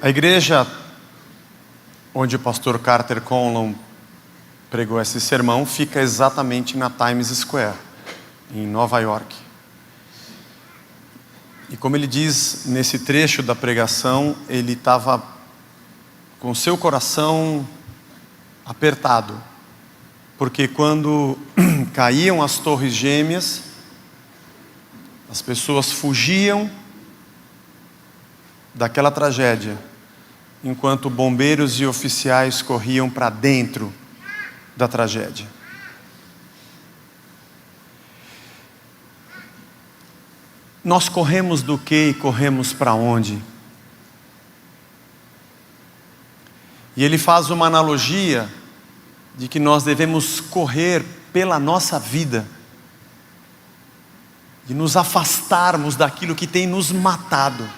A igreja onde o pastor Carter Conlon pregou esse sermão fica exatamente na Times Square, em Nova York. E como ele diz nesse trecho da pregação, ele estava com seu coração apertado, porque quando caíam as torres gêmeas, as pessoas fugiam daquela tragédia, enquanto bombeiros e oficiais corriam para dentro da tragédia. Nós corremos do quê e corremos para onde? E ele faz uma analogia de que nós devemos correr pela nossa vida e nos afastarmos daquilo que tem nos matado.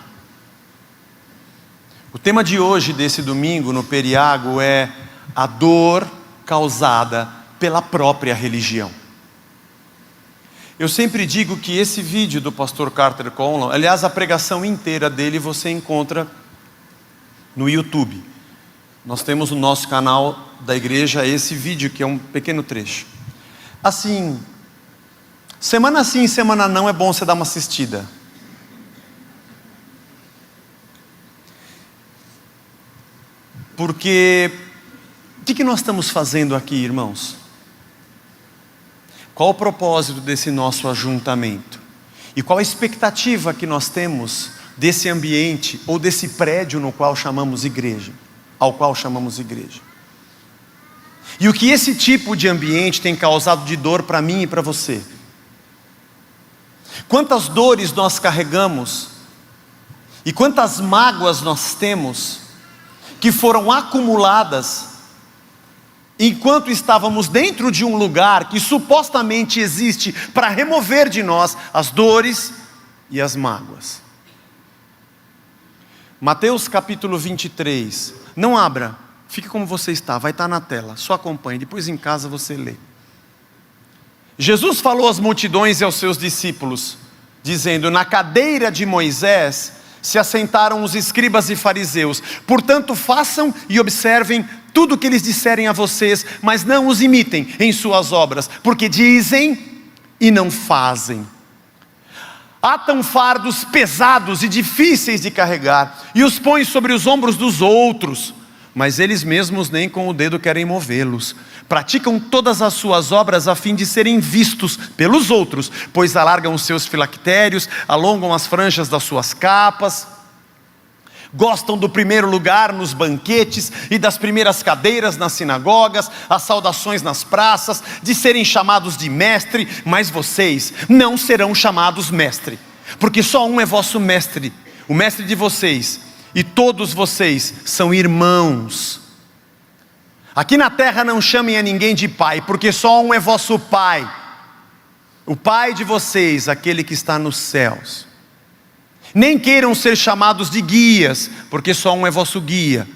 O tema de hoje, desse domingo, no Periago, é a dor causada pela própria religião. Eu sempre digo que esse vídeo do pastor Carter Conlon, aliás, a pregação inteira dele você encontra no YouTube. Nós temos no nosso canal da igreja esse vídeo, que é um pequeno trecho. Assim, semana sim, semana não, é bom você dar uma assistida. Porque, o que nós estamos fazendo aqui, irmãos? Qual o propósito desse nosso ajuntamento? E qual a expectativa que nós temos desse ambiente, ou desse prédio no qual chamamos igreja? Ao qual chamamos igreja. E o que esse tipo de ambiente tem causado de dor para mim e para você? Quantas dores nós carregamos, e quantas mágoas nós temos, que foram acumuladas, enquanto estávamos dentro de um lugar que supostamente existe para remover de nós as dores e as mágoas. Mateus capítulo 23, não abra, fique como você está, vai estar na tela, só acompanhe, depois em casa você lê. Jesus falou às multidões e aos seus discípulos, dizendo: na cadeira de Moisés se assentaram os escribas e fariseus, portanto façam e observem tudo o que eles disserem a vocês, mas não os imitem em suas obras, porque dizem e não fazem. Atam fardos pesados e difíceis de carregar, e os põem sobre os ombros dos outros, mas eles mesmos nem com o dedo querem movê-los. Praticam todas as suas obras a fim de serem vistos pelos outros, pois alargam os seus filactérios, alongam as franjas das suas capas, gostam do primeiro lugar nos banquetes e das primeiras cadeiras nas sinagogas, as saudações nas praças, de serem chamados de mestre, mas vocês não serão chamados mestre, porque só um é vosso mestre, o mestre de vocês, e todos vocês são irmãos. Aqui na terra não chamem a ninguém de pai, porque só um é vosso pai, o pai de vocês, aquele que está nos céus. Nem queiram ser chamados de guias, porque só um é vosso guia,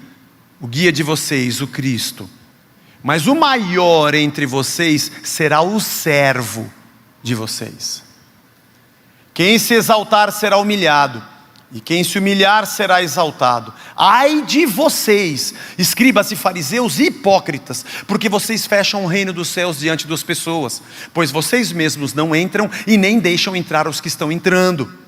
o guia de vocês, o Cristo. Mas o maior entre vocês será o servo de vocês. Quem se exaltar será humilhado, e quem se humilhar será exaltado. Ai de vocês, escribas e fariseus hipócritas, porque vocês fecham o reino dos céus diante das pessoas, pois vocês mesmos não entram e nem deixam entrar os que estão entrando.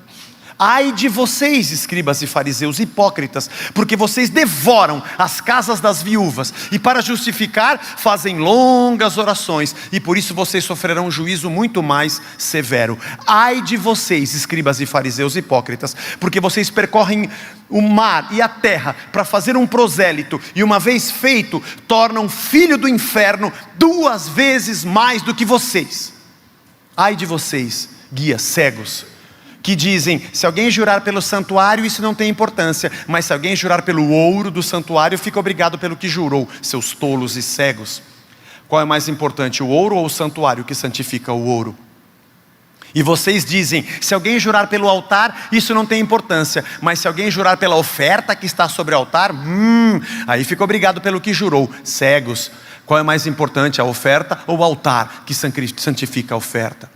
Ai de vocês, escribas e fariseus hipócritas, porque vocês devoram as casas das viúvas, e para justificar fazem longas orações, e por isso vocês sofrerão um juízo muito mais severo. Ai de vocês, escribas e fariseus hipócritas, porque vocês percorrem o mar e a terra para fazer um prosélito, e uma vez feito, tornam filho do inferno 2 vezes mais do que vocês. Ai de vocês, guias cegos, que dizem: se alguém jurar pelo santuário, isso não tem importância, mas se alguém jurar pelo ouro do santuário, fica obrigado pelo que jurou. Seus tolos e cegos. Qual é mais importante, o ouro ou o santuário que santifica o ouro? E vocês dizem: se alguém jurar pelo altar, isso não tem importância, mas se alguém jurar pela oferta que está sobre o altar, aí fica obrigado pelo que jurou. Cegos. Qual é mais importante, a oferta ou o altar que santifica a oferta?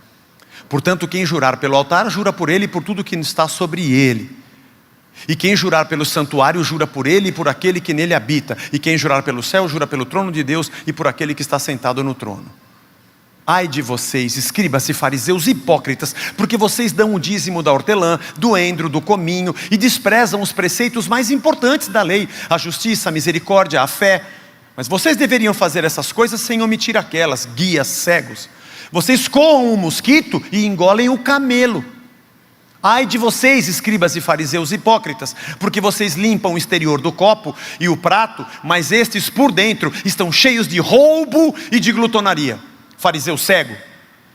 Portanto, quem jurar pelo altar, jura por ele e por tudo que está sobre ele. E quem jurar pelo santuário, jura por ele e por aquele que nele habita. E quem jurar pelo céu, jura pelo trono de Deus e por aquele que está sentado no trono. Ai de vocês, escribas e fariseus hipócritas, porque vocês dão o dízimo da hortelã, do endro, do cominho, e desprezam os preceitos mais importantes da lei, a justiça, a misericórdia, a fé. Mas vocês deveriam fazer essas coisas sem omitir aquelas, guias cegos. Vocês coam o mosquito e engolem o camelo. Ai de vocês, escribas e fariseus hipócritas, porque vocês limpam o exterior do copo e o prato, mas estes por dentro estão cheios de roubo e de glutonaria. Fariseu cego,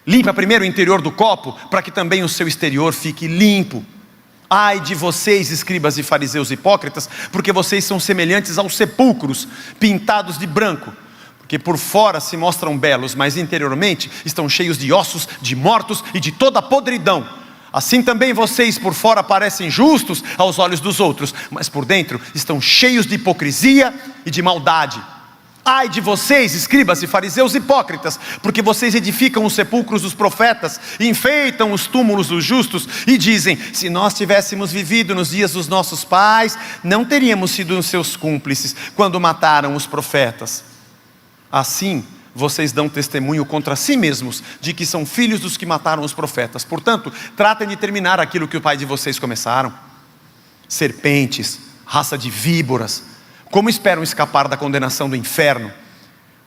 limpa primeiro o interior do copo, para que também o seu exterior fique limpo. Ai de vocês, escribas e fariseus hipócritas, porque vocês são semelhantes aos sepulcros, pintados de branco, porque por fora se mostram belos, mas interiormente estão cheios de ossos, de mortos e de toda a podridão. Assim também vocês por fora parecem justos aos olhos dos outros, mas por dentro estão cheios de hipocrisia e de maldade. Ai de vocês, escribas e fariseus hipócritas, porque vocês edificam os sepulcros dos profetas, enfeitam os túmulos dos justos e dizem: se nós tivéssemos vivido nos dias dos nossos pais, não teríamos sido os seus cúmplices quando mataram os profetas. Assim, vocês dão testemunho contra si mesmos de que são filhos dos que mataram os profetas. Portanto, tratem de terminar aquilo que o pai de vocês começaram. Serpentes, raça de víboras, como esperam escapar da condenação do inferno?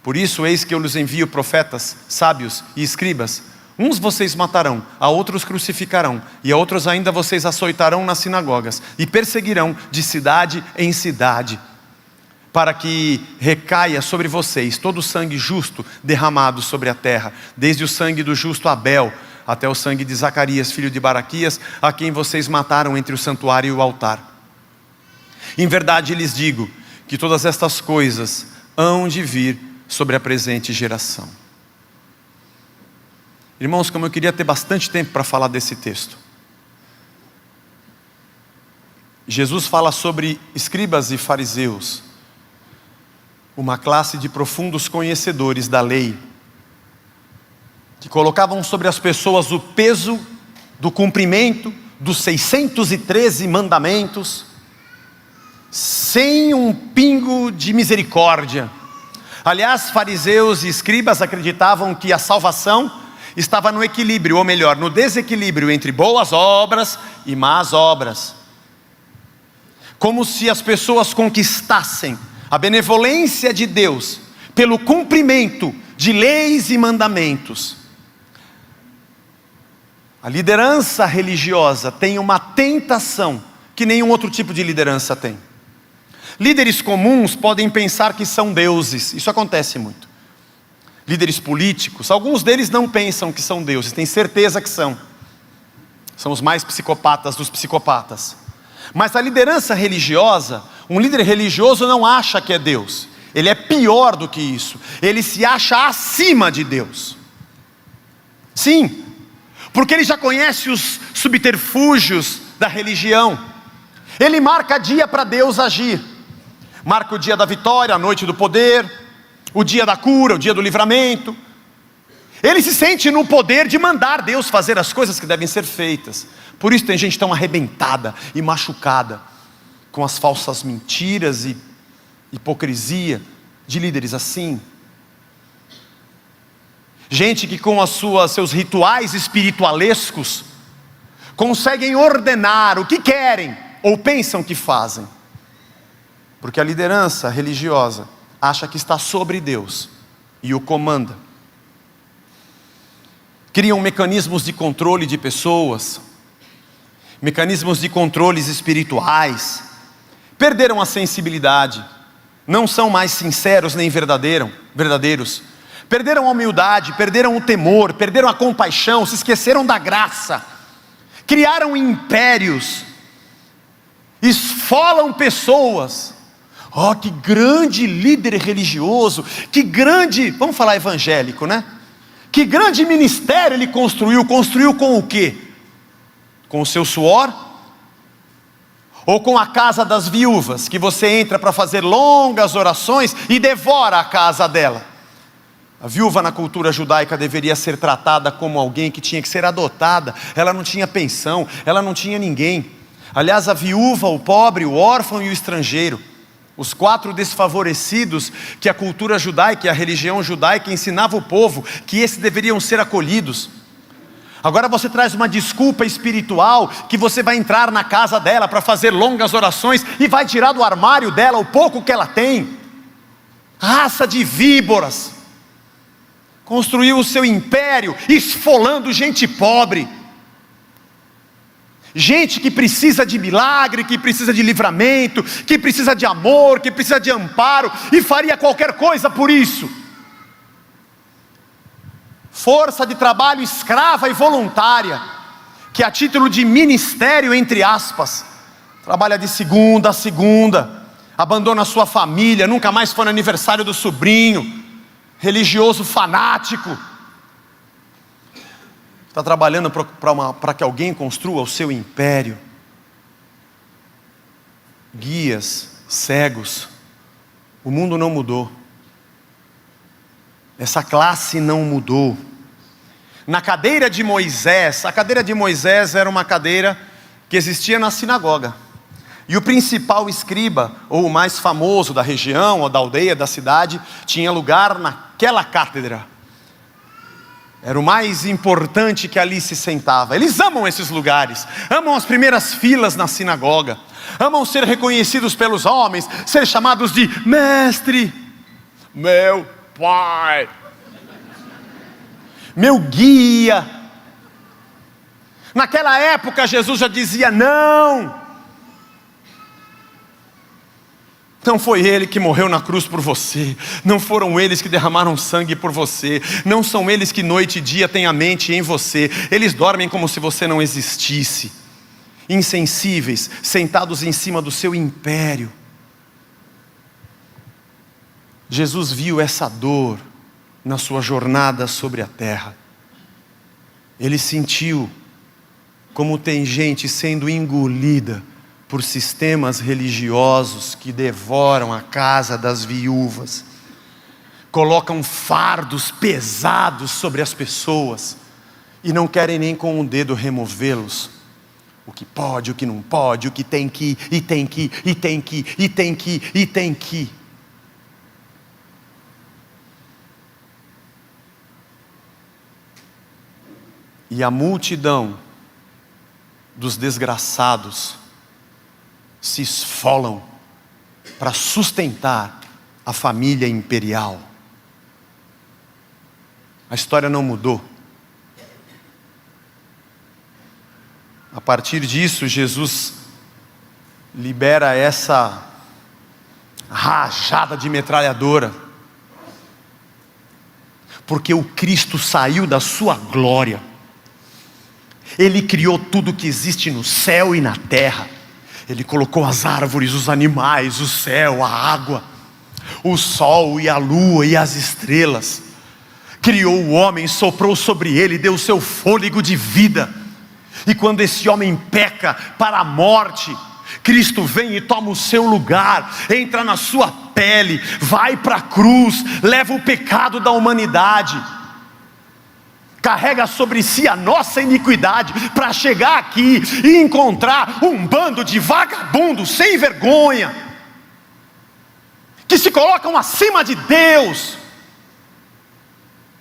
Por isso, eis que eu lhes envio profetas, sábios e escribas. Uns vocês matarão, a outros crucificarão, e a outros ainda vocês açoitarão nas sinagogas, e perseguirão de cidade em cidade, para que recaia sobre vocês todo o sangue justo derramado sobre a terra, desde o sangue do justo Abel, até o sangue de Zacarias, filho de Baraquias, a quem vocês mataram entre o santuário e o altar. Em verdade lhes digo, que todas estas coisas hão de vir sobre a presente geração. Irmãos, como eu queria ter bastante tempo para falar desse texto. Jesus fala sobre escribas e fariseus, uma classe de profundos conhecedores da lei, que colocavam sobre as pessoas o peso do cumprimento dos 613 mandamentos, sem um pingo de misericórdia. Aliás, fariseus e escribas acreditavam que a salvação estava no equilíbrio, ou melhor, no desequilíbrio entre boas obras e más obras. Como se as pessoas conquistassem a benevolência de Deus pelo cumprimento de leis e mandamentos. A liderança religiosa tem uma tentação que nenhum outro tipo de liderança tem. Líderes comuns podem pensar que são deuses, isso acontece muito. Líderes políticos, alguns deles não pensam que são deuses, têm certeza que são. São os mais psicopatas dos psicopatas. Mas a liderança religiosa, um líder religioso não acha que é Deus. Ele é pior do que isso. Ele se acha acima de Deus. Sim, porque ele já conhece os subterfúgios da religião. Ele marca dia para Deus agir. Marca o dia da vitória, a noite do poder, o dia da cura, o dia do livramento. Ele se sente no poder de mandar Deus fazer as coisas que devem ser feitas. Por isso tem gente tão arrebentada e machucada com as falsas mentiras e hipocrisia de líderes assim. Gente que com seus rituais espiritualescos conseguem ordenar o que querem ou pensam que fazem. Porque a liderança religiosa acha que está sobre Deus e o comanda. Criam mecanismos de controle de pessoas, mecanismos de controles espirituais, perderam a sensibilidade, não são mais sinceros nem verdadeiros, perderam a humildade, perderam o temor, perderam a compaixão, se esqueceram da graça, criaram impérios, esfolam pessoas. Oh, que grande líder religioso, que grande, vamos falar evangélico, né? Que grande ministério ele construiu com o quê? Com o seu suor? Ou com a casa das viúvas, que você entra para fazer longas orações e devora a casa dela? A viúva na cultura judaica deveria ser tratada como alguém que tinha que ser adotada. Ela não tinha pensão, ela não tinha ninguém. Aliás, a viúva, o pobre, o órfão e o estrangeiro, os 4 desfavorecidos que a cultura judaica e a religião judaica ensinava o povo, que esses deveriam ser acolhidos. Agora você traz uma desculpa espiritual, que você vai entrar na casa dela para fazer longas orações e vai tirar do armário dela o pouco que ela tem. Raça de víboras, construiu o seu império esfolando gente pobre, gente que precisa de milagre, que precisa de livramento, que precisa de amor, que precisa de amparo, e faria qualquer coisa por isso. Força de trabalho escrava e voluntária, que a título de ministério, entre aspas, trabalha de segunda a segunda, abandona a sua família, nunca mais foi no aniversário do sobrinho, religioso fanático, está trabalhando para que alguém construa o seu império. Guias, cegos, o mundo não mudou, essa classe não mudou. Na cadeira de Moisés, a cadeira de Moisés era uma cadeira que existia na sinagoga, e o principal escriba, ou o mais famoso da região, ou da aldeia, da cidade, tinha lugar naquela cátedra. Era o mais importante que ali se sentava. Eles amam esses lugares, amam as primeiras filas na sinagoga, amam ser reconhecidos pelos homens, ser chamados de mestre, meu pai, meu guia. Naquela época Jesus já dizia: não foi Ele que morreu na cruz por você, não foram eles que derramaram sangue por você, não são eles que noite e dia têm a mente em você, eles dormem como se você não existisse, insensíveis, sentados em cima do seu império. Jesus viu essa dor na sua jornada sobre a terra. Ele sentiu como tem gente sendo engolida por sistemas religiosos que devoram a casa das viúvas, colocam fardos pesados sobre as pessoas e não querem nem com um dedo removê-los. O que pode, o que não pode, o que tem que ir, e tem que ir, e tem que ir, e tem que ir, e tem que ir. E a multidão dos desgraçados se esfolam para sustentar a família imperial. A história não mudou. A partir disso, Jesus libera essa rajada de metralhadora, porque o Cristo saiu da sua glória. Ele criou tudo que existe no céu e na terra. Ele colocou as árvores, os animais, o céu, a água, o sol e a lua e as estrelas. Criou o homem, soprou sobre ele, deu o seu fôlego de vida. E quando esse homem peca para a morte, Cristo vem e toma o seu lugar, entra na sua pele, vai para a cruz, leva o pecado da humanidade, carrega sobre si a nossa iniquidade, para chegar aqui e encontrar um bando de vagabundos sem vergonha, que se colocam acima de Deus,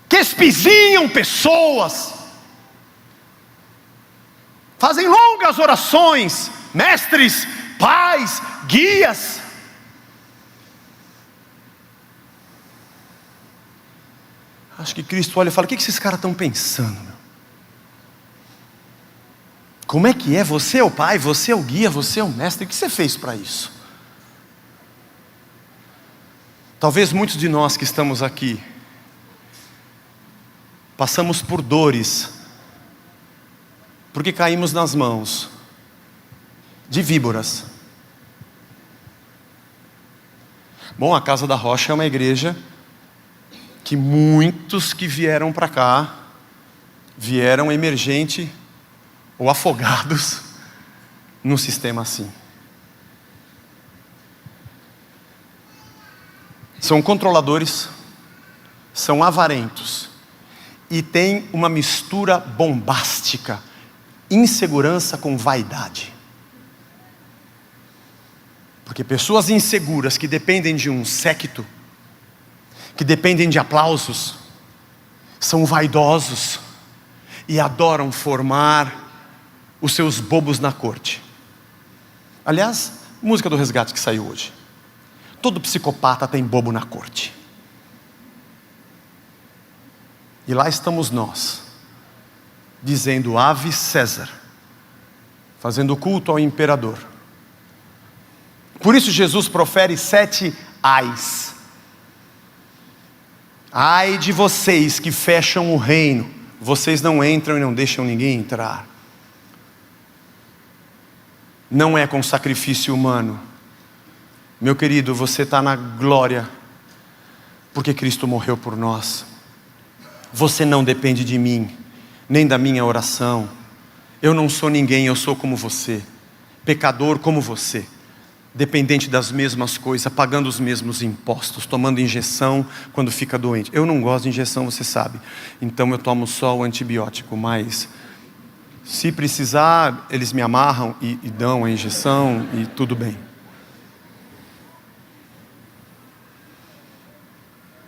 que espizinham pessoas, fazem longas orações, mestres, pais, guias. Acho que Cristo olha e fala: o que esses caras estão pensando? Como é que é? Você é o pai, você é o guia, você é o mestre. O que você fez para isso? Talvez muitos de nós que estamos aqui passamos por dores, porque caímos nas mãos de víboras. Bom, a Casa da Rocha é uma igreja que muitos que vieram para cá, vieram emergente ou afogados num sistema assim. São controladores, são avarentos, e tem uma mistura bombástica, insegurança com vaidade. Porque pessoas inseguras que dependem de um séquito, que dependem de aplausos, são vaidosos e adoram formar os seus bobos na corte. Aliás, música do Resgate que saiu hoje. Todo psicopata tem bobo na corte. E lá estamos nós, dizendo Ave César, fazendo culto ao imperador. Por isso Jesus profere 7 ais. Ai de vocês que fecham o reino, vocês não entram e não deixam ninguém entrar. Não é com sacrifício humano. Meu querido, você está na glória, porque Cristo morreu por nós. Você não depende de mim, nem da minha oração. Eu não sou ninguém, eu sou como você, pecador como você, dependente das mesmas coisas, pagando os mesmos impostos, tomando injeção quando fica doente. Eu não gosto de injeção, você sabe, então eu tomo só o antibiótico, mas se precisar, eles me amarram e dão a injeção e tudo bem.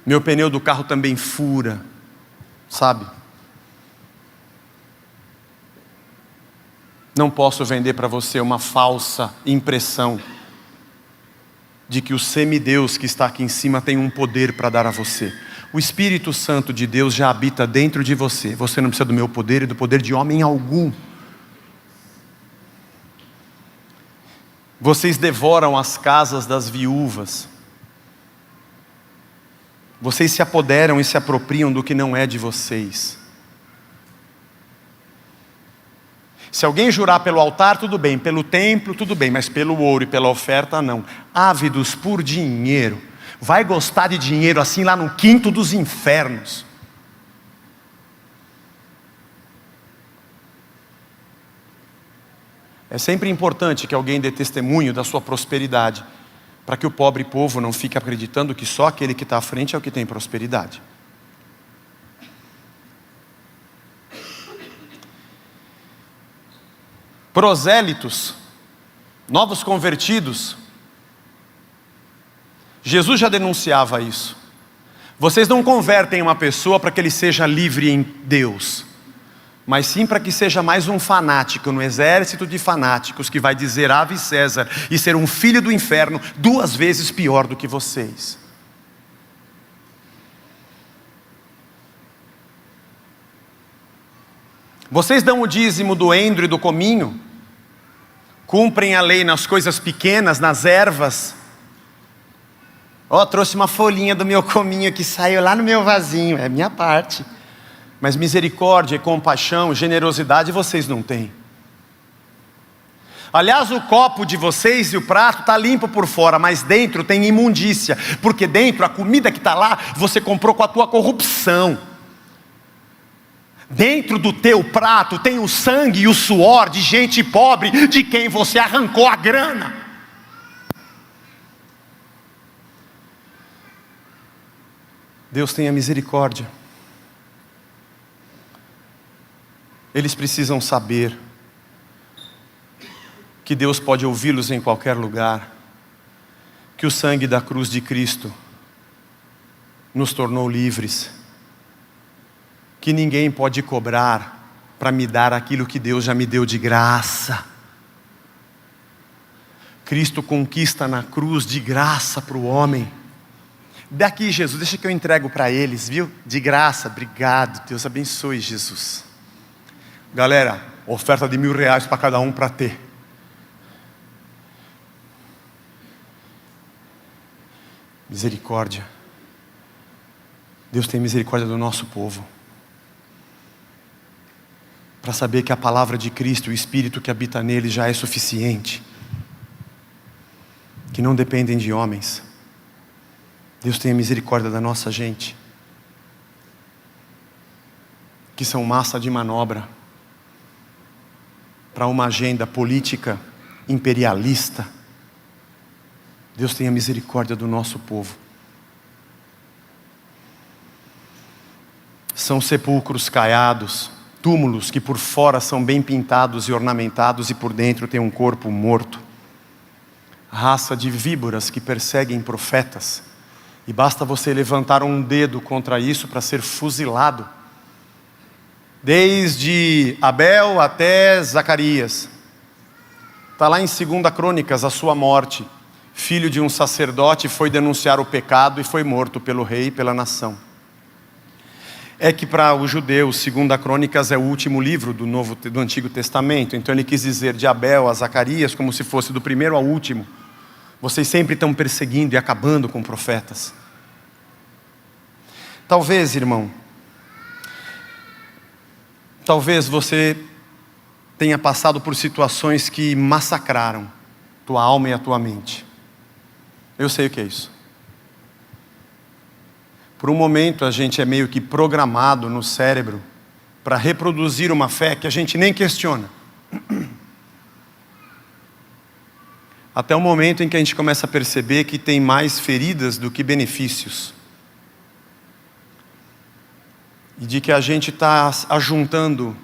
Meu pneu do carro também fura, sabe? Não posso vender para você uma falsa impressão de que o semideus que está aqui em cima tem um poder para dar a você. O Espírito Santo de Deus já habita dentro de você. Você não precisa do meu poder e do poder de homem algum. Vocês devoram as casas das viúvas. Vocês se apoderam e se apropriam do que não é de vocês. Se alguém jurar pelo altar, tudo bem, pelo templo, tudo bem, mas pelo ouro e pela oferta, não. Ávidos por dinheiro, vai gostar de dinheiro assim lá no quinto dos infernos. É sempre importante que alguém dê testemunho da sua prosperidade, para que o pobre povo não fique acreditando que só aquele que está à frente é o que tem prosperidade. Prosélitos, novos convertidos, Jesus já denunciava isso. Vocês não convertem uma pessoa para que ele seja livre em Deus, mas sim para que seja mais um fanático no exército de fanáticos que vai dizer Ave César e ser um filho do inferno 2 vezes pior do que vocês. Vocês dão o dízimo do endro e do cominho, cumprem a lei nas coisas pequenas, nas ervas. Trouxe uma folhinha do meu cominho que saiu lá no meu vasinho, é minha parte. Mas misericórdia, compaixão, generosidade vocês não têm. Aliás, o copo de vocês e o prato está limpo por fora, mas dentro tem imundícia, porque dentro a comida que está lá, você comprou com a tua corrupção. Dentro do teu prato tem o sangue e o suor de gente pobre, de quem você arrancou a grana. Deus tenha misericórdia. Eles precisam saber que Deus pode ouvi-los em qualquer lugar, que o sangue da cruz de Cristo nos tornou livres, que ninguém pode cobrar para me dar aquilo que Deus já me deu de graça. Cristo conquista na cruz de graça para o homem. Daqui, Jesus, deixa que eu entrego para eles, viu? De graça, obrigado, Deus abençoe, Jesus. Galera, oferta de R$1.000 para cada um para ter. Misericórdia. Deus tem misericórdia do nosso povo. Para saber que a palavra de Cristo, o Espírito que habita nele já é suficiente. Que não dependem de homens. Deus tenha misericórdia da nossa gente. Que são massa de manobra para uma agenda política imperialista. Deus tenha misericórdia do nosso povo. São sepulcros caiados, túmulos que por fora são bem pintados e ornamentados e por dentro tem um corpo morto. raça de víboras que perseguem profetas, e basta você levantar um dedo contra isso para ser fuzilado. Desde Abel até Zacarias. Está lá em 2 Crônicas a sua morte. Filho de um sacerdote, foi denunciar o pecado e foi morto pelo rei e pela nação. É que para os judeus, 2 Crônicas é o último livro do Antigo Testamento. Então ele quis dizer de Abel a Zacarias como se fosse do primeiro ao último. Vocês sempre estão perseguindo e acabando com profetas. Talvez, irmão, talvez você tenha passado por situações que massacraram tua alma e a tua mente. Eu sei o que é isso. Por um momento a gente é meio que programado no cérebro para reproduzir uma fé que a gente nem questiona. Até o momento em que a gente começa a perceber que tem mais feridas do que benefícios. E de que a gente está ajuntando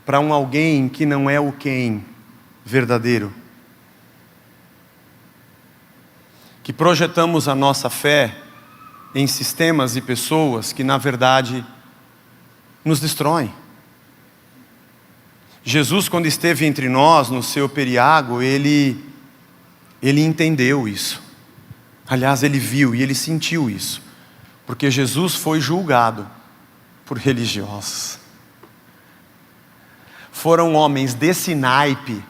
para um alguém que não é o quem verdadeiro. Que projetamos a nossa fé em sistemas e pessoas que na verdade nos destroem. Jesus, quando esteve entre nós no seu periago, ele entendeu isso. Aliás, ele viu e ele sentiu isso. Porque Jesus foi julgado por religiosos. Foram homens desse naipe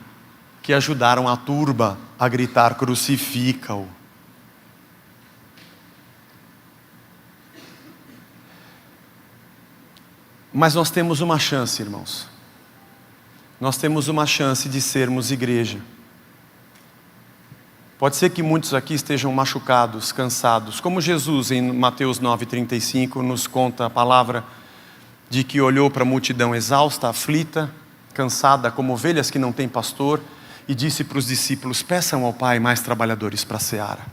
que ajudaram a turba a gritar: crucifica-o. Mas nós temos uma chance, irmãos. Nós temos uma chance de sermos igreja. Pode ser que muitos aqui estejam machucados, cansados, como Jesus em Mateus 9,35 nos conta a palavra de que olhou para a multidão exausta, aflita, cansada, como ovelhas que não têm pastor, e disse para os discípulos: peçam ao Pai mais trabalhadores para a seara.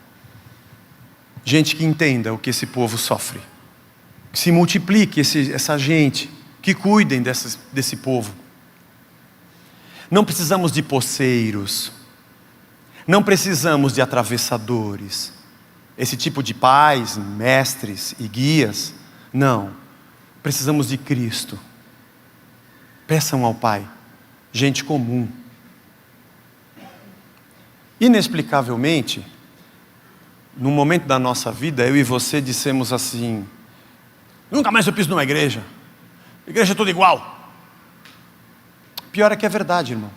Gente que entenda o que esse povo sofre. Que se multiplique essa gente, que cuidem desse povo. Não precisamos de poceiros, não precisamos de atravessadores, esse tipo de pais, mestres e guias. Não, precisamos de Cristo. Peçam ao Pai, gente comum. Inexplicavelmente, num momento da nossa vida, eu e você dissemos assim: nunca mais eu piso numa igreja. Igreja é tudo igual. Pior é que é verdade, irmão.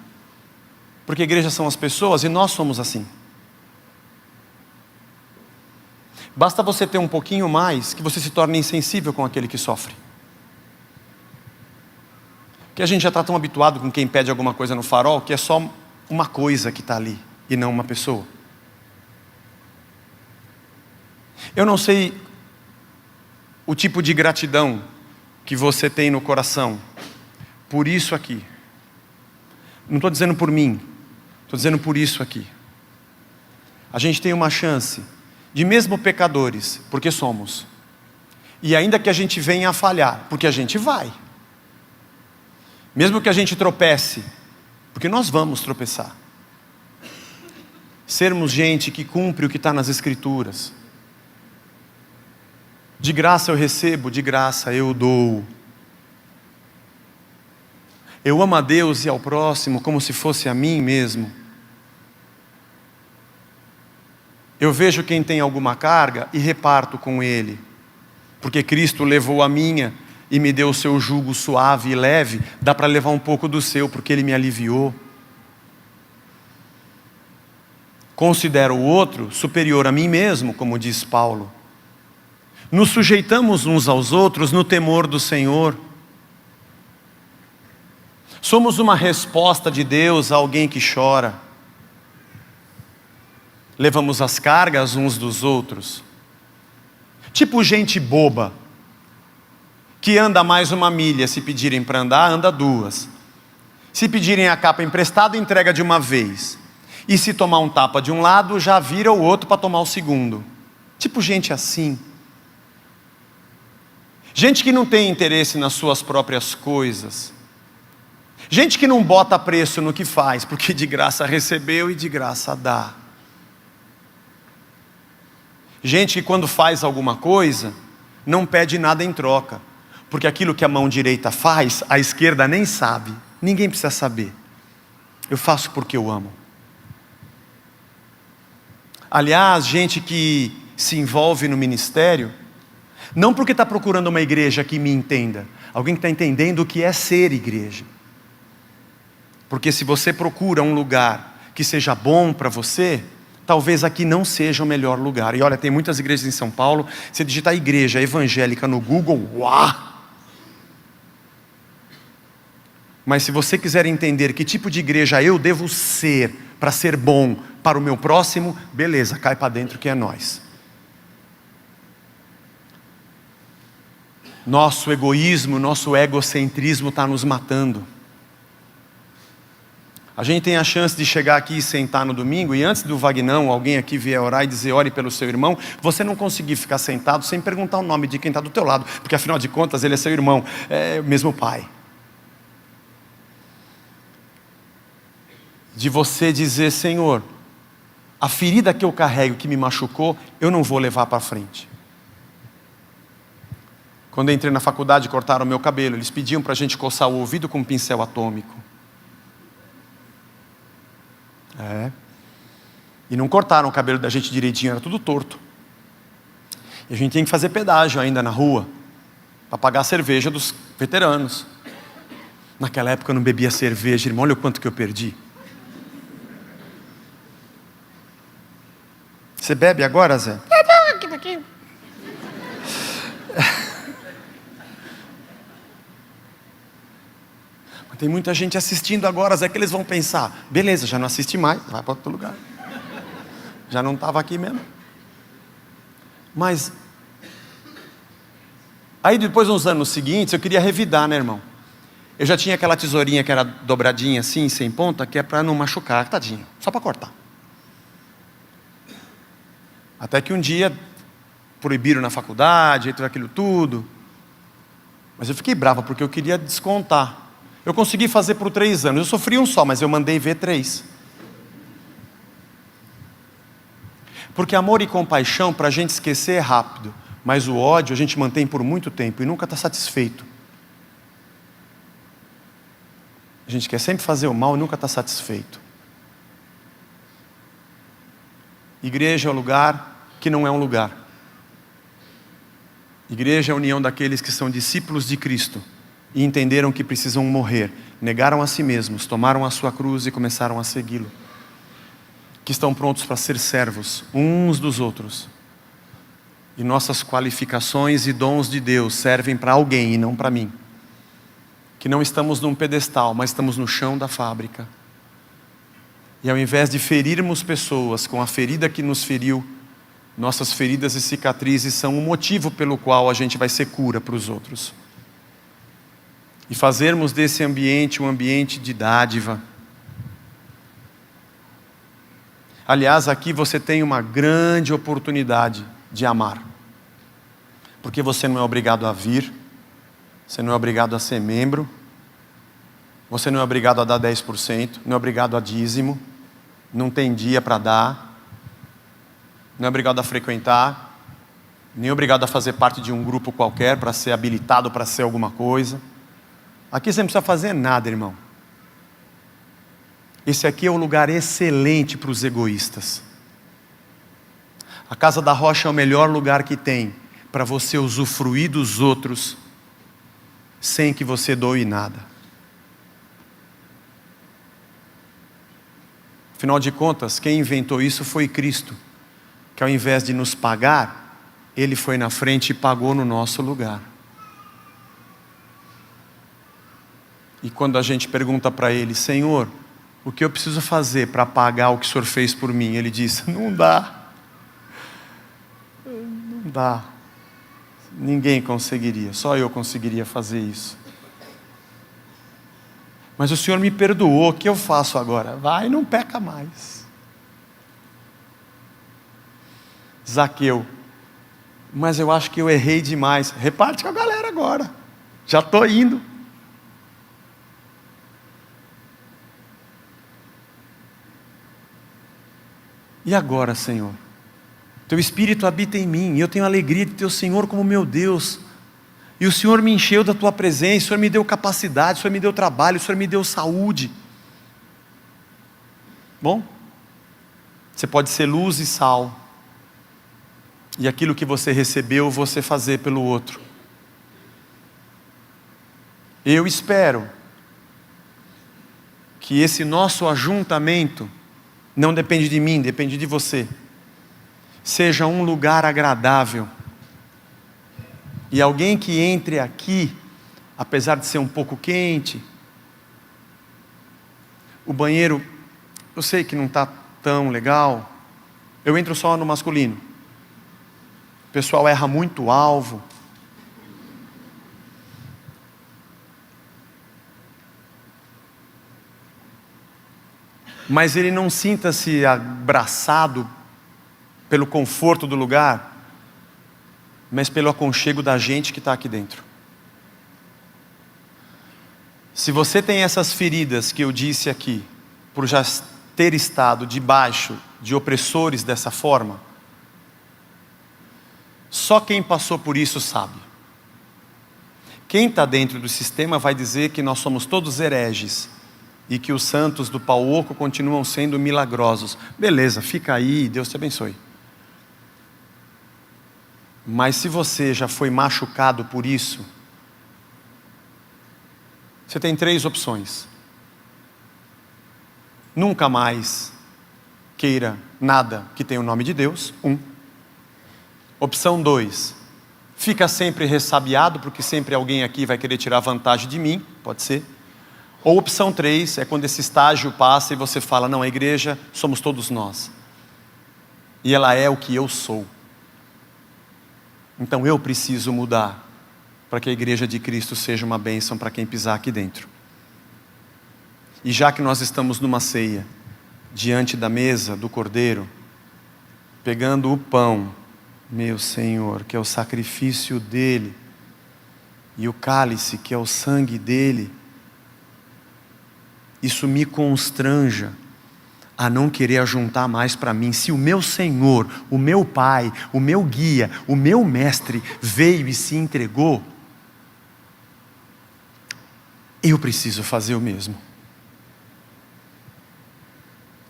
Porque igrejas são as pessoas e nós somos assim. Basta você ter um pouquinho mais que você se torne insensível com aquele que sofre. Porque a gente já está tão habituado com quem pede alguma coisa no farol que é só uma coisa que está ali e não uma pessoa. Eu não sei o tipo de gratidão que você tem no coração por isso aqui. Não estou dizendo por mim, estou dizendo por isso aqui. A gente tem uma chance de, mesmo pecadores, porque somos, e ainda que a gente venha a falhar, porque a gente vai, mesmo que a gente tropece, porque nós vamos tropeçar, sermos gente que cumpre o que está nas Escrituras. De graça eu recebo, de graça eu dou. Eu amo a Deus e ao próximo como se fosse a mim mesmo. Eu vejo quem tem alguma carga e reparto com ele. Porque Cristo levou a minha e me deu o seu jugo suave e leve. Dá para levar um pouco do seu, porque ele me aliviou. Considero o outro superior a mim mesmo, como diz Paulo. Nos sujeitamos uns aos outros no temor do Senhor. Somos uma resposta de Deus a alguém que chora. Levamos as cargas uns dos outros. Tipo gente boba, que anda mais uma milha, se pedirem para andar, anda duas. Se pedirem a capa emprestada, entrega de uma vez. E se tomar um tapa de um lado, já vira o outro para tomar o segundo. Tipo gente assim. Gente que não tem interesse nas suas próprias coisas. Gente que não bota preço no que faz, porque de graça recebeu e de graça dá. Gente que quando faz alguma coisa, não pede nada em troca. Porque aquilo que a mão direita faz, a esquerda nem sabe. Ninguém precisa saber. Eu faço porque eu amo. Aliás, gente que se envolve no ministério, não porque está procurando uma igreja que me entenda. Alguém que está entendendo o que é ser igreja. Porque se você procura um lugar que seja bom para você, talvez aqui não seja o melhor lugar. E olha, tem muitas igrejas em São Paulo. Se digitar igreja evangélica no Google, uau! Mas se você quiser entender que tipo de igreja eu devo ser para ser bom para o meu próximo, beleza, cai para dentro que é nós. Nosso egoísmo, nosso egocentrismo está nos matando. A gente tem a chance de chegar aqui e sentar no domingo, e antes do Vagnão, alguém aqui vier orar e dizer, ore pelo seu irmão, você não conseguir ficar sentado sem perguntar o nome de quem está do teu lado, porque afinal de contas ele é seu irmão, é o mesmo pai. De você dizer, Senhor, a ferida que eu carrego, que me machucou, eu não vou levar para frente. Quando eu entrei na faculdade, cortaram o meu cabelo, eles pediam para a gente coçar o ouvido com um pincel atômico. E não cortaram o cabelo da gente direitinho, era tudo torto. E a gente tinha que fazer pedágio ainda na rua, para pagar a cerveja dos veteranos. Naquela época eu não bebia cerveja, irmão, olha o quanto que eu perdi. Você bebe agora, Zé? Tem muita gente assistindo agora, Zé, que eles vão pensar, beleza, já não assiste mais, vai para outro lugar. Já não estava aqui mesmo. Mas, aí depois nos anos seguintes, eu queria revidar, né, irmão? Eu já tinha aquela tesourinha que era dobradinha assim, sem ponta, que é para não machucar, tadinho, só para cortar. Até que um dia, proibiram na faculdade, tudo aquilo tudo. Mas eu fiquei bravo, porque eu queria descontar. Eu consegui fazer por 3 anos. Eu sofri um só, mas eu mandei ver 3. Porque amor e compaixão, para a gente esquecer é rápido. Mas o ódio a gente mantém por muito tempo e nunca está satisfeito. A gente quer sempre fazer o mal e nunca está satisfeito. Igreja é um lugar que não é um lugar. Igreja é a união daqueles que são discípulos de Cristo e entenderam que precisam morrer, negaram a si mesmos, tomaram a sua cruz e começaram a segui-lo. Que estão prontos para ser servos uns dos outros. E nossas qualificações e dons de Deus servem para alguém e não para mim. Que não estamos num pedestal, mas estamos no chão da fábrica. E ao invés de ferirmos pessoas com a ferida que nos feriu, nossas feridas e cicatrizes são o motivo pelo qual a gente vai ser cura para os outros. E fazermos desse ambiente um ambiente de dádiva. Aliás, aqui você tem uma grande oportunidade de amar. Porque você não é obrigado a vir, você não é obrigado a ser membro, você não é obrigado a dar 10%, não é obrigado a dízimo, não tem dia para dar, não é obrigado a frequentar, nem obrigado a fazer parte de um grupo qualquer para ser habilitado para ser alguma coisa. Aqui você não precisa fazer nada, irmão. Esse aqui é um lugar excelente para os egoístas. A Casa da Rocha é o melhor lugar que tem para você usufruir dos outros sem que você doe nada. Afinal de contas, quem inventou isso foi Cristo, que ao invés de nos pagar, Ele foi na frente e pagou no nosso lugar. E quando a gente pergunta para Ele, Senhor, o que eu preciso fazer para pagar o que o Senhor fez por mim? Ele diz, não dá. Não dá. Ninguém conseguiria, só eu conseguiria fazer isso. Mas o Senhor me perdoou, o que eu faço agora? Vai, não peca mais. Zaqueu, mas eu acho que eu errei demais. Reparte com a galera agora, já estou indo. E agora, Senhor? Teu Espírito habita em mim, e eu tenho a alegria de ter o Senhor como meu Deus. E o Senhor me encheu da tua presença, o Senhor me deu capacidade, o Senhor me deu trabalho, o Senhor me deu saúde. Bom, você pode ser luz e sal, e aquilo que você recebeu, você fazer pelo outro. Eu espero que esse nosso ajuntamento, não depende de mim, depende de você, seja um lugar agradável. E alguém que entre aqui, apesar de ser um pouco quente, o banheiro, eu sei que não está tão legal, eu entro só no masculino. O pessoal erra muito o alvo. Mas ele não sinta-se abraçado pelo conforto do lugar, mas pelo aconchego da gente que está aqui dentro. Se você tem essas feridas que eu disse aqui, por já ter estado debaixo de opressores dessa forma, só quem passou por isso sabe. Quem está dentro do sistema vai dizer que nós somos todos hereges, e que os santos do pau oco continuam sendo milagrosos. Beleza, fica aí, Deus te abençoe. Mas se você já foi machucado por isso, você tem 3 opções. Nunca mais queira nada que tenha o nome de Deus, 1. Opção 2, fica sempre ressabiado, porque sempre alguém aqui vai querer tirar vantagem de mim, pode ser. Ou opção 3, é quando esse estágio passa e você fala, não, a igreja somos todos nós. E ela é o que eu sou. Então eu preciso mudar, para que a igreja de Cristo seja uma bênção para quem pisar aqui dentro. E já que nós estamos numa ceia, diante da mesa do Cordeiro, pegando o pão, meu Senhor, que é o sacrifício dele, e o cálice, que é o sangue dele, isso me constranja a não querer ajuntar mais para mim. Se o meu Senhor, o meu Pai, o meu guia, o meu mestre veio e se entregou, eu preciso fazer o mesmo.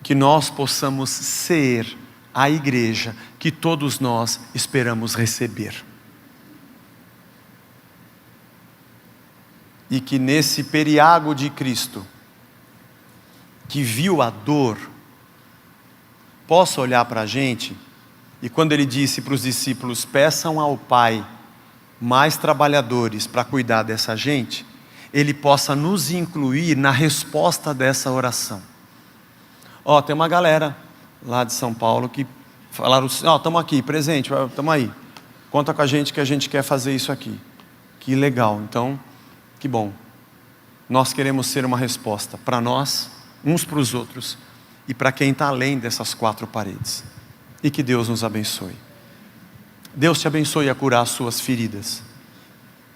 Que nós possamos ser a igreja que todos nós esperamos receber. E que nesse periago de Cristo, que viu a dor, possa olhar para a gente, e quando ele disse para os discípulos, peçam ao Pai mais trabalhadores para cuidar dessa gente, ele possa nos incluir na resposta dessa oração. Tem uma galera lá de São Paulo que falaram, estamos aqui, presente, estamos aí, conta com a gente que a gente quer fazer isso aqui. Que legal, então, que bom. Nós queremos ser uma resposta para nós, uns para os outros, e para quem está além dessas 4 paredes. E que Deus nos abençoe. Deus te abençoe a curar as suas feridas.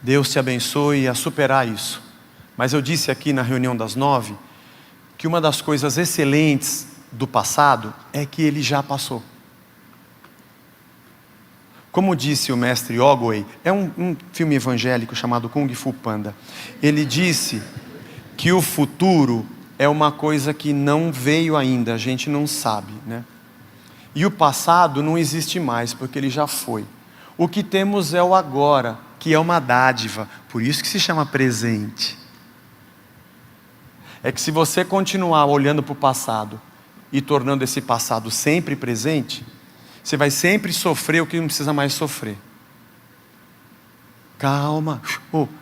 Deus te abençoe a superar isso. Mas eu disse aqui na reunião das 9, que uma das coisas excelentes do passado é que ele já passou. Como disse o mestre Ogway, é um filme evangélico chamado Kung Fu Panda. Ele disse que o futuro é uma coisa que não veio ainda, a gente não sabe, né? E o passado não existe mais, porque ele já foi. O que temos é o agora, que é uma dádiva, por isso que se chama presente. É que se você continuar olhando para o passado e tornando esse passado sempre presente, você vai sempre sofrer o que não precisa mais sofrer. Calma,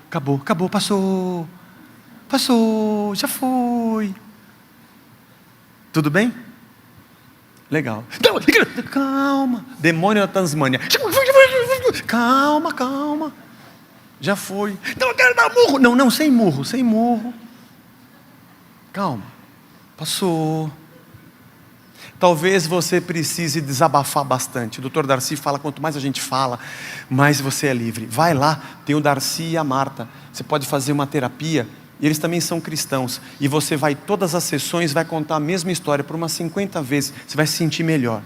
acabou, passou, já foi. Tudo bem? Legal. Calma, demônio da Tasmânia. Calma, já foi. Não, eu quero dar murro. Não, sem murro. Calma, passou. Talvez você precise desabafar bastante. O Dr. Darcy fala, quanto mais a gente fala, mais você é livre. Vai lá, tem o Darcy e a Marta. Você pode fazer uma terapia, e eles também são cristãos. E você vai, todas as sessões, vai contar a mesma história por umas 50 vezes. Você vai se sentir melhor.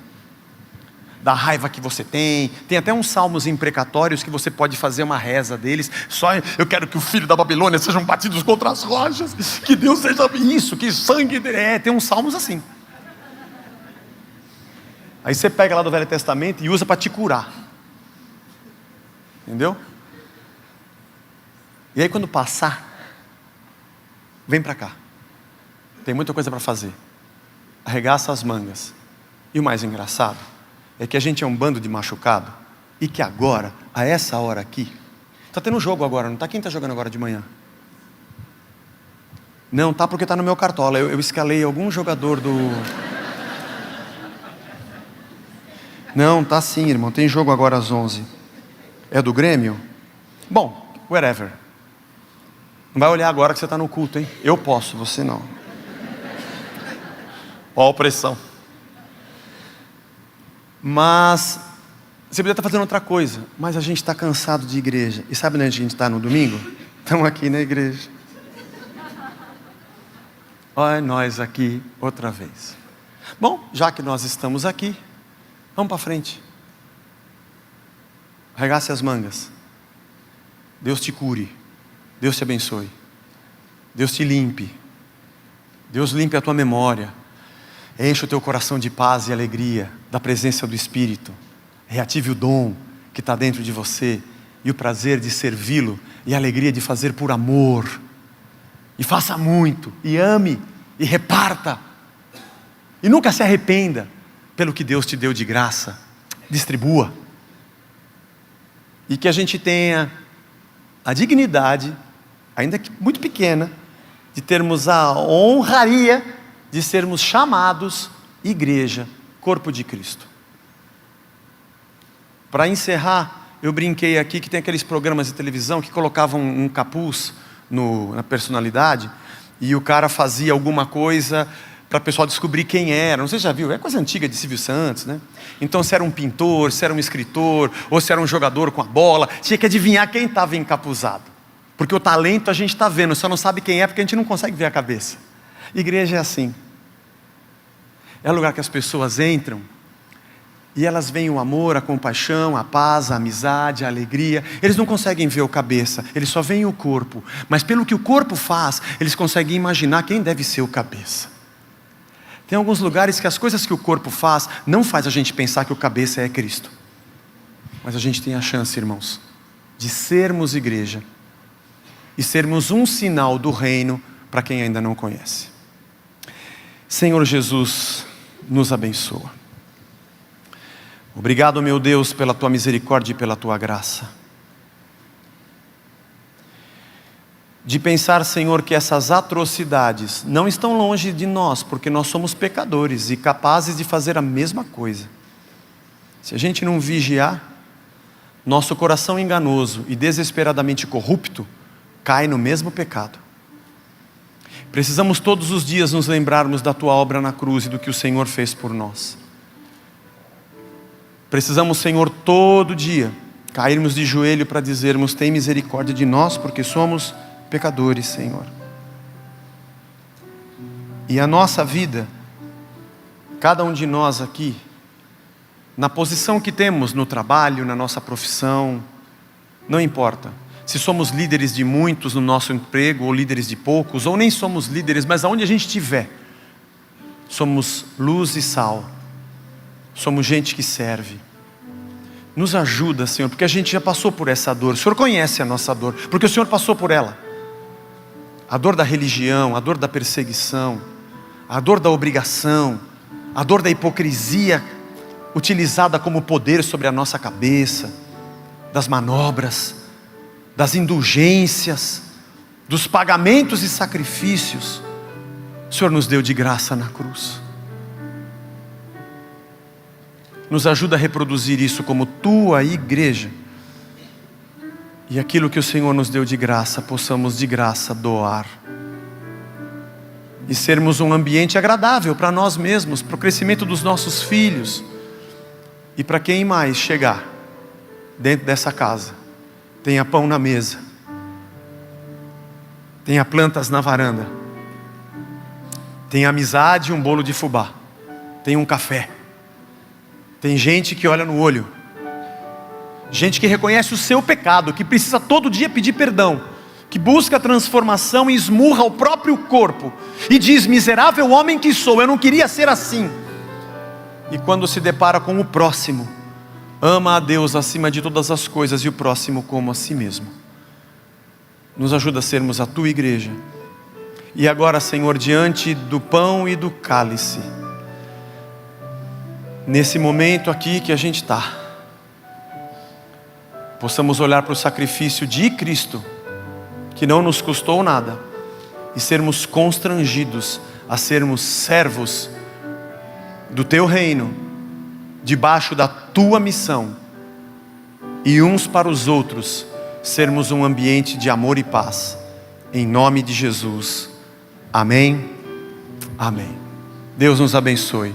da raiva que você tem. Tem até uns salmos imprecatórios que você pode fazer uma reza deles. Só eu quero que o filho da Babilônia sejam batidos contra as rochas, que Deus seja isso, que sangue dele. Tem uns salmos assim. Aí você pega lá do Velho Testamento e usa para te curar. Entendeu? E aí quando passar, vem para cá. Tem muita coisa para fazer. Arregaça as mangas. E o mais engraçado é que a gente é um bando de machucado e que agora, a essa hora aqui, está tendo um jogo agora, não está? Quem está jogando agora de manhã? Não, tá, porque está no meu cartola. Eu escalei algum jogador do... Não, tá sim, irmão. Tem jogo agora às 11. É do Grêmio? Bom, whatever. Não vai olhar agora que você está no culto, hein? Eu posso, você não. Ó a opressão. Mas você podia estar fazendo outra coisa. Mas a gente está cansado de igreja. E sabe onde a gente está no domingo? Estamos aqui na igreja. Olha nós aqui outra vez. Bom, já que nós estamos aqui, vamos para frente. Arregace as mangas. Deus te cure. Deus te abençoe. Deus te limpe. Deus limpe a tua memória. Enche o teu coração de paz e alegria da presença do Espírito. Reative o dom que está dentro de você e o prazer de servi-lo e a alegria de fazer por amor. E faça muito, e ame, e reparta. E nunca se arrependa pelo que Deus te deu de graça. Distribua. E que a gente tenha a dignidade, ainda que muito pequena, de termos a honraria de sermos chamados igreja, corpo de Cristo. Para encerrar, eu brinquei aqui que tem aqueles programas de televisão que colocavam um capuz na personalidade e o cara fazia alguma coisa para o pessoal descobrir quem era. Não sei se já viu, é coisa antiga de Silvio Santos, né? Então se era um pintor, se era um escritor, ou se era um jogador com a bola, tinha que adivinhar quem estava encapuzado. Porque o talento a gente está vendo, só não sabe quem é porque a gente não consegue ver a cabeça. Igreja é assim. É o lugar que as pessoas entram e elas veem o amor, a compaixão, a paz, a amizade, a alegria. Eles não conseguem ver o cabeça, eles só veem o corpo. Mas pelo que o corpo faz, eles conseguem imaginar quem deve ser o cabeça. Tem alguns lugares que as coisas que o corpo faz não faz a gente pensar que o cabeça é Cristo. Mas a gente tem a chance, irmãos, de sermos igreja e sermos um sinal do reino para quem ainda não conhece. Senhor Jesus, nos abençoa. Obrigado, meu Deus, pela tua misericórdia e pela tua graça. De pensar, Senhor, que essas atrocidades não estão longe de nós, porque nós somos pecadores e capazes de fazer a mesma coisa. Se a gente não vigiar, nosso coração enganoso e desesperadamente corrupto cai no mesmo pecado. Precisamos todos os dias nos lembrarmos da tua obra na cruz e do que o Senhor fez por nós. Precisamos, Senhor, todo dia cairmos de joelho para dizermos: tem misericórdia de nós, porque somos pecadores, Senhor. E a nossa vida, cada um de nós aqui, na posição que temos no trabalho, na nossa profissão, não importa. Se somos líderes de muitos no nosso emprego, ou líderes de poucos, ou nem somos líderes, mas aonde a gente estiver, somos luz e sal, somos gente que serve. Nos ajuda, Senhor, porque a gente já passou por essa dor. O Senhor conhece a nossa dor, porque o Senhor passou por ela. A dor da religião, a dor da perseguição, a dor da obrigação, a dor da hipocrisia utilizada como poder sobre a nossa cabeça, das manobras, das indulgências, dos pagamentos e sacrifícios. O Senhor nos deu de graça na cruz. Nos ajuda a reproduzir isso como tua igreja. E aquilo que o Senhor nos deu de graça, possamos de graça doar. E sermos um ambiente agradável para nós mesmos, para o crescimento dos nossos filhos. E para quem mais chegar dentro dessa casa, tenha pão na mesa, tenha plantas na varanda, tenha amizade e um bolo de fubá, tenha um café. Tem gente que olha no olho, gente que reconhece o seu pecado, que precisa todo dia pedir perdão, que busca a transformação e esmurra o próprio corpo, e diz: miserável homem que sou, eu não queria ser assim. E quando se depara com o próximo, ama a Deus acima de todas as coisas e o próximo como a si mesmo. Nos ajuda a sermos a tua igreja. E agora, Senhor, diante do pão e do cálice, nesse momento aqui que a gente está, possamos olhar para o sacrifício de Cristo, que não nos custou nada, e sermos constrangidos a sermos servos do teu reino, debaixo da tua missão, e uns para os outros sermos um ambiente de amor e paz, em nome de Jesus, amém, amém. Deus nos abençoe.